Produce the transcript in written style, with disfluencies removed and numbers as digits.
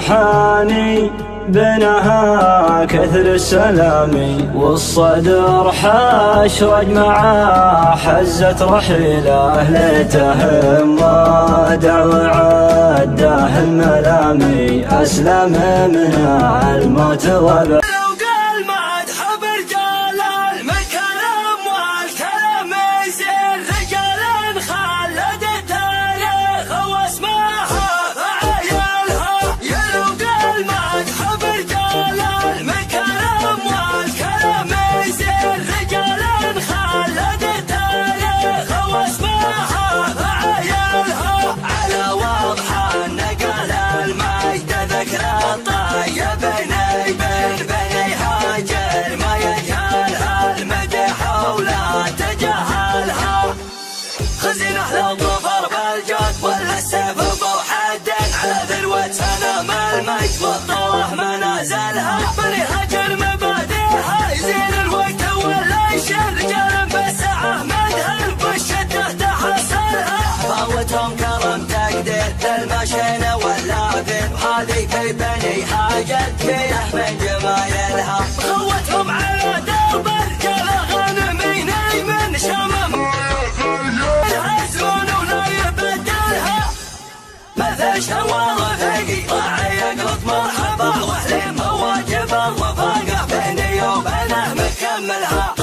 المحاني بينها كثر السلامي، والصدر حاشرج مع حزة رحيله، ليتهم ودع وعده الملامي، أسلم من الموت وبعد. خزين أهل الظفر بالجود ولا السيف بوحد على ذروة سلام المجد والطوه منازلها، بنيها مبادئها يزين الوقت ولا يشيل رجال بالسعة مدهن بالشدة تحصلها، فاوتهم كرم تقدير للمشين واللافين، وهذه كي بنيها جد فيه من جمايلها، خوتهم على درب الرجال غانمين من شمم مثل شوار رفيقي راعي يقلط مرحبا، وحليم هو جبل وفاقه بيني وبينه مكملها.